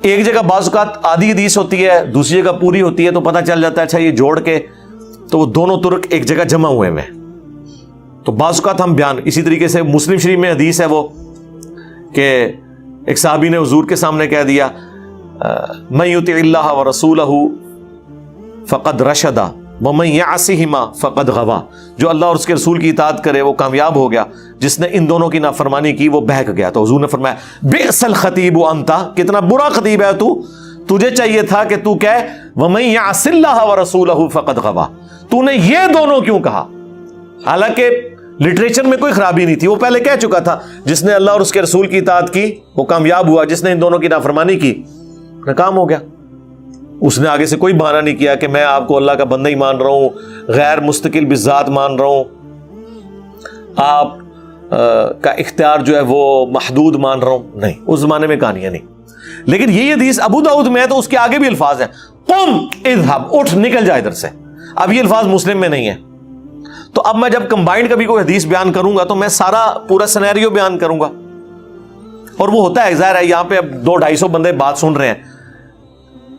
ایک جگہ بعض اوقات آدھی حدیث ہوتی ہے, دوسری جگہ پوری ہوتی ہے, تو پتہ چل جاتا ہے اچھا یہ جوڑ کے تو وہ دونوں ترک ایک جگہ جمع ہوئے ہیں. تو بعض اوقات ہم بیان, اسی طریقے سے مسلم شریف میں حدیث ہے وہ کہ ایک صحابی نے حضور کے سامنے کہہ دیا من یطع اللہ ورسولہ فقد رشد ومن یعصہما فقد غوا, جو اللہ اور اس کے رسول کی اطاعت کرے وہ کامیاب ہو گیا, جس نے ان دونوں کی نافرمانی کی وہ بہک گیا. تو حضور نے فرمایا بئس الخطیب انت, کتنا برا خطیب ہے تو, تجھے چاہیے تھا کہ تو کہے ومن یعص اللہ ورسولہ فقد غوا, تو نے یہ دونوں کیوں کہا؟ حالانکہ لٹریچر میں کوئی خرابی نہیں تھی, وہ پہلے کہہ چکا تھا جس نے اللہ اور اس کے رسول کی اطاعت کی وہ کامیاب ہوا, جس نے ان دونوں کی نافرمانی کی ناکام ہو گیا. اس نے آگے سے کوئی بہانہ نہیں کیا کہ میں آپ کو اللہ کا بندہ ہی مان رہا ہوں, غیر مستقل بالذات مان رہا ہوں, آپ کا اختیار جو ہے وہ محدود مان رہا ہوں. نہیں, اس زمانے میں کہانیاں نہیں. لیکن یہ حدیث ابو داؤد میں ہے تو اس کے آگے بھی الفاظ ہیں قم اذهب, اٹھ نکل جا ادھر سے. اب یہ الفاظ مسلم میں نہیں ہے. تو اب میں جب کمبائنڈ کبھی کوئی حدیث بیان کروں گا تو میں سارا پورا سینیریو بیان کروں گا, اور وہ ہوتا ہے ظاہر ہے یہاں پہ اب 200-250 بندے بات سن رہے ہیں,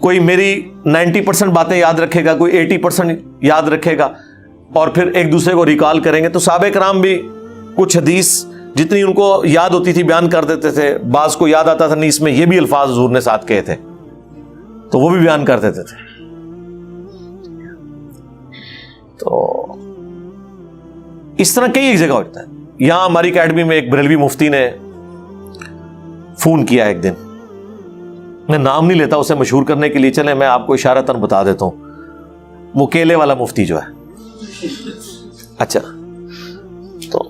کوئی میری 90% باتیں یاد رکھے گا, کوئی 80% یاد رکھے گا, اور پھر ایک دوسرے کو ریکال کریں گے. تو صحابہ کرام بھی کچھ حدیث جتنی ان کو یاد ہوتی تھی بیان کر دیتے تھے, بعض کو یاد آتا تھا نہیں اس میں یہ بھی الفاظ حضور نے ساتھ کہے تھے تو وہ بھی بیان کر دیتے تھے. تو اس طرح کئی ایک جگہ ہوتا ہے. یہاں ہماری اکیڈمی میں ایک بریلوی مفتی نے فون کیا ایک دن, میں نام نہیں لیتا اسے مشہور کرنے کے لیے, چلیں میں آپ کو اشارتاً بتا دیتا ہوں, وہ کیلے والا مفتی جو ہے. اچھا, تو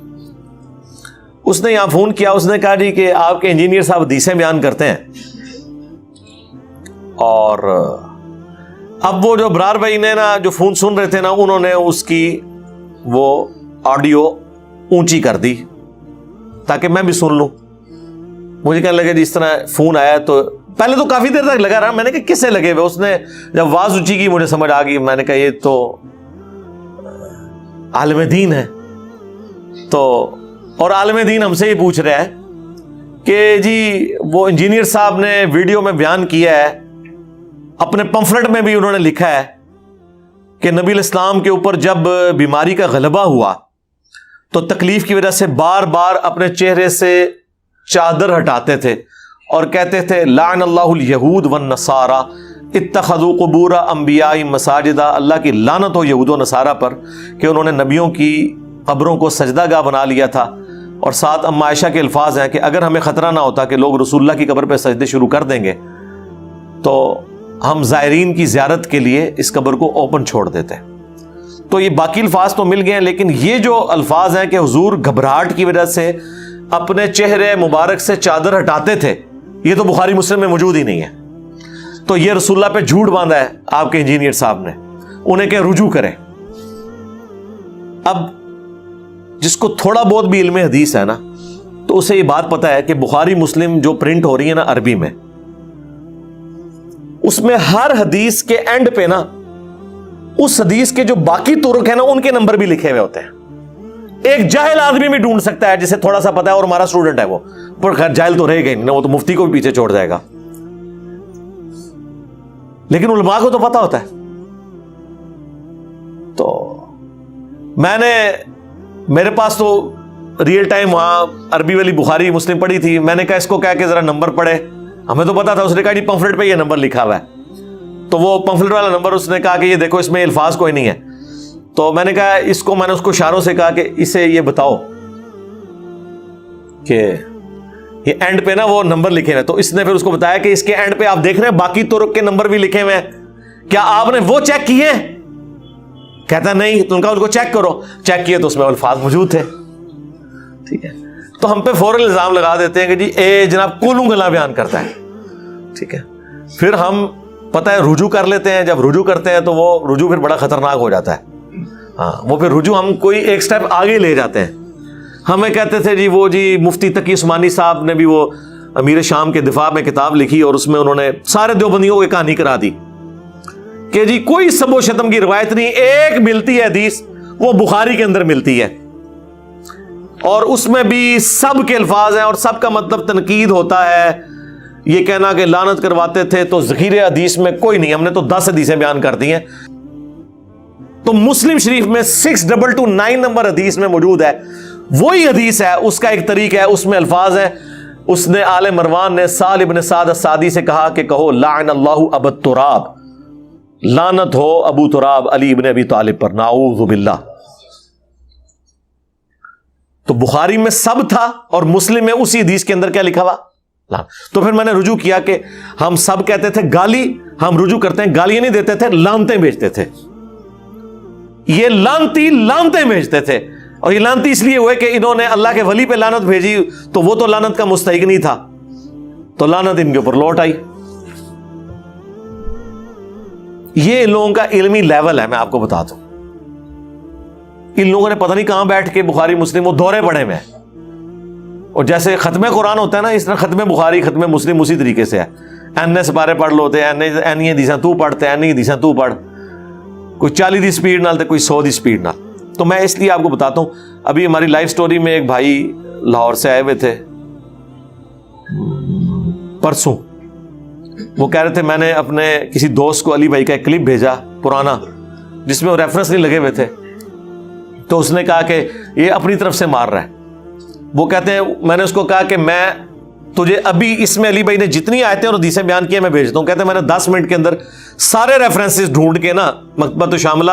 اس نے یہاں فون کیا, اس نے کہا جی کہ آپ کے انجینئر صاحب حدیثیں بیان کرتے ہیں, اور اب وہ جو برار بھائی نے نا جو فون سن رہے تھے نا, انہوں نے اس کی وہ آڈیو اونچی کر دی تاکہ میں بھی سن لوں. مجھے کہنے لگا جس طرح فون آیا تو پہلے تو کافی دیر تک لگا رہا, میں نے کہا کس سے لگے ہوئے. اس نے جب آواز اونچی کی مجھے سمجھ آ گئی, میں نے کہا یہ تو عالم دین ہے. تو اور عالم دین ہم سے یہ پوچھ رہا ہے کہ جی وہ انجینئر صاحب نے ویڈیو میں بیان کیا ہے, اپنے پمفلٹ میں بھی انہوں نے لکھا ہے کہ نبی الاسلام کے اوپر جب بیماری کا غلبہ ہوا تو تکلیف کی وجہ سے بار بار اپنے چہرے سے چادر ہٹاتے تھے اور کہتے تھے لعن اللہ الیہود والنصارى اتخذوا قبور انبیاء مساجدا, اللہ کی لعنت ہو یہود و نصارہ پر کہ انہوں نے نبیوں کی قبروں کو سجدہ گاہ بنا لیا تھا. اور ساتھ ام عائشہ کے الفاظ ہیں کہ اگر ہمیں خطرہ نہ ہوتا کہ لوگ رسول اللہ کی قبر پہ سجدے شروع کر دیں گے تو ہم زائرین کی زیارت کے لیے اس قبر کو اوپن چھوڑ دیتے. تو یہ باقی الفاظ تو مل گئے ہیں, لیکن یہ جو الفاظ ہیں کہ حضور گھبراہٹ کی وجہ سے اپنے چہرے مبارک سے چادر ہٹاتے تھے, یہ تو بخاری مسلم میں موجود ہی نہیں ہے. تو یہ رسول اللہ پہ جھوٹ باندھا ہے آپ کے انجینئر صاحب نے, انہیں کہ رجوع کریں. اب جس کو تھوڑا بہت بھی علم حدیث ہے نا تو اسے یہ بات پتا ہے کہ بخاری مسلم جو پرنٹ ہو رہی ہے نا عربی میں, اس میں ہر حدیث کے اینڈ پہ نا اس حدیث کے جو باقی طرق ہیں نا ان کے نمبر بھی لکھے ہوئے ہوتے ہیں. ایک جاہل آدمی بھی ڈھونڈ سکتا ہے جسے تھوڑا سا پتا ہے اور ہمارا اسٹوڈنٹ ہے وہ, پر خیر جاہل تو رہے گا نہیں, وہ تو مفتی کو بھی پیچھے چھوڑ جائے گا, لیکن علماء کو تو پتا ہوتا ہے. تو میں نے میرے پاس تو ریئل ٹائم وہاں عربی والی بخاری مسلم پڑھی تھی, میں نے کہا اس کو کہا کہ ذرا نمبر پڑھے, ہمیں تو پتا تھا. اس نے کہا جی پمفلٹ پہ یہ نمبر لکھا ہوا ہے, تو وہ پمفلٹ والا نمبر اس نے کہا کہ یہ دیکھو اس میں الفاظ کوئی نہیں ہے. تو میں نے کہا میں نے اس کو اشاروں سے کہا کہ اسے یہ بتاؤ کہ یہ اینڈ پہ نا وہ نمبر لکھے ہوئے. تو اس نے پھر اس کو بتایا کہ اس کے اینڈ پہ آپ دیکھ رہے ہیں باقی طرق کے نمبر بھی لکھے ہوئے ہیں, کیا آپ نے وہ چیک کیے؟ کہتا نہیں. تو ان کا ان کو چیک کرو, چیک کیے تو اس میں الفاظ موجود تھے. ٹھیک ہے, تو ہم پہ فوراً الزام لگا دیتے ہیں کہ جی اے جناب کولوں گلا بیان کرتا ہے. ٹھیک ہے, پھر ہم پتہ ہے رجوع کر لیتے ہیں. جب رجوع کرتے ہیں تو وہ رجوع پھر بڑا خطرناک ہو جاتا ہے. ہاں, وہ پھر رجوع ہم کوئی ایک سٹیپ آگے لے جاتے ہیں. ہمیں کہتے تھے جی وہ جی مفتی تقی عثمانی صاحب نے بھی وہ امیر شام کے دفاع میں کتاب لکھی اور اس میں انہوں نے سارے دیوبندیوں کی کہانی کرا دی کہ جی کوئی سب و شتم کی روایت نہیں, ایک ملتی ہے حدیث وہ بخاری کے اندر ملتی ہے, اور اس میں بھی سب کے الفاظ ہیں اور سب کا مطلب تنقید ہوتا ہے یہ کہنا کہ لعنت کرواتے تھے تو ذخیرے حدیث میں کوئی نہیں, ہم نے تو 10 حدیثیں بیان کر دی ہیں. تو مسلم شریف میں 6229 نمبر حدیث میں موجود ہے, وہی حدیث ہے, اس کا ایک طریقہ ہے, اس میں الفاظ ہے, اس نے آل مروان نے سال ابن سعد السعدی سے کہا کہ کہو لعن اللہ ابو تراب, لعنت ہو ابو تراب علی ابن ابی طالب پر, نعوذ باللہ. تو بخاری میں سب تھا اور مسلم میں اسی حدیث کے اندر کیا لکھا ہوا؟ تو پھر میں نے رجوع کیا کہ ہم سب کہتے تھے گالی, ہم رجوع کرتے ہیں گالیاں نہیں دیتے تھے, لعنتیں بھیجتے تھے. یہ لعنتی لعنتیں بھیجتے تھے, اور یہ لعنتی اس لیے ہوئے کہ انہوں نے اللہ کے ولی پہ لعنت بھیجی تو وہ تو لعنت کا مستحق نہیں تھا, تو لعنت ان کے اوپر لوٹ آئی. یہ ان لوگوں کا علمی لیول ہے, میں آپ کو بتاتا ہوں. ان لوگوں نے پتہ نہیں کہاں بیٹھ کے بخاری مسلم وہ دورے پڑے میں, اور جیسے ختم قرآن ہوتا ہے نا, اس طرح ختم بخاری ختم مسلم اسی طریقے سے ہے. این سپارے پڑھ لو تے این حدیثاں تو پڑھتے, این حدیثاں تو پڑھ, کوئی 40 دی سپیڈ نال تے کوئی 100 دی سپیڈ نال. تو میں اس لیے آپ کو بتاتا ہوں, ابھی ہماری لائف سٹوری میں ایک بھائی لاہور سے آئے ہوئے تھے پرسوں, وہ کہہ رہے تھے میں نے اپنے کسی دوست کو علی بھائی کا ایک کلپ بھیجا پرانا جس میں وہ ریفرنس نہیں لگے ہوئے تھے, تو اس نے کہا کہ یہ اپنی طرف سے مار رہا ہے. وہ کہتے ہیں میں نے اس کو کہا کہ میں تجھے ابھی اس میں علی بھائی نے جتنی آیتیں اور حدیثیں بیان کی میں بھیجتا ہوں. کہتے ہیں میں نے 10 منٹ کے اندر سارے ریفرنسز ڈھونڈ کے نا, مکتبۃ شاملہ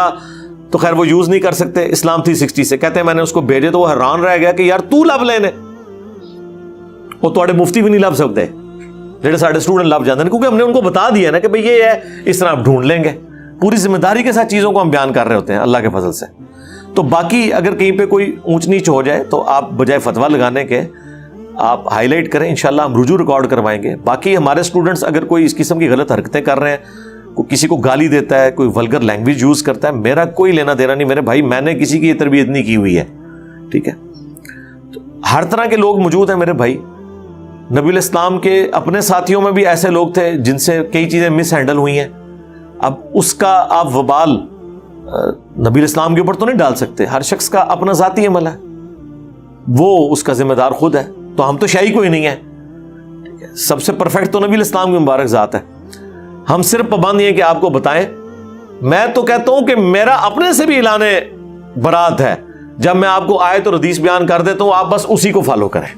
تو خیر وہ یوز نہیں کر سکتے, اسلام 360 سے, کہتے ہیں میں نے اس کو بھیجے تو وہ حیران رہ گیا کہ یار تو لب لینے, وہ تھوڑے مفتی بھی نہیں لب سکتے جڑے سارے اسٹوڈنٹ لب جاتے ہیں, کیونکہ ہم نے ان کو بتا دیا نا کہ بھئی یہ ہے, اس طرح آپ ڈھونڈ لیں گے. پوری ذمہ داری کے ساتھ چیزوں کو ہم بیان کر رہے ہوتے ہیں اللہ کے فضل سے. تو باقی اگر کہیں پہ کوئی اونچ نیچ ہو جائے تو آپ بجائے فتویٰ لگانے کے آپ ہائی لائٹ کریں, انشاءاللہ ہم رجوع ریکارڈ کروائیں گے. باقی ہمارے اسٹوڈنٹس اگر کوئی اس قسم کی غلط حرکتیں کر رہے ہیں, کوئی کسی کو گالی دیتا ہے, کوئی ولگر لینگویج یوز کرتا ہے, میرا کوئی لینا دینا نہیں میرے بھائی, میں نے کسی کی یہ تربیت نہیں کی ہوئی ہے, ٹھیک ہے. تو ہر طرح کے لوگ موجود ہیں میرے بھائی. نبی الاسلام کے اپنے ساتھیوں میں بھی ایسے لوگ تھے جن سے کئی چیزیں مس ہینڈل ہوئی ہیں. اب اس کا آپ وبال نبی الاسلام کے اوپر تو نہیں ڈال سکتے, ہر شخص کا اپنا ذاتی عمل ہے, وہ اس کا ذمہ دار خود ہے. تو ہم تو شاہی کوئی نہیں ہے, ٹھیک ہے. سب سے پرفیکٹ تو نبی الاسلام کی مبارک ذات ہے. ہم صرف پابند یہ کہ آپ کو بتائیں. میں تو کہتا ہوں کہ میرا اپنے سے بھی اعلان برات ہے, جب میں آپ کو آیت اور حدیث بیان کر دیتا ہوں آپ بس اسی کو فالو کریں,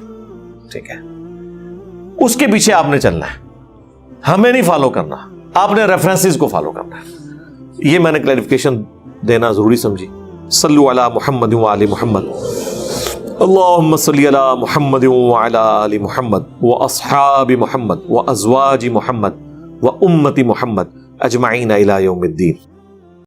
ٹھیک ہے. اس کے پیچھے آپ نے چلنا ہے, ہمیں نہیں فالو کرنا, آپ نے ریفرنسز کو فالو کرنا ہے. یہ میں نے کلیریفیکیشن دینا ضروری سمجھی. صلو علی محمد و آل محمد, اللہم صلی علی محمد و علی آل محمد و اصحاب محمد و ازواج محمد و امت محمد اجمعین الی یوم الدین.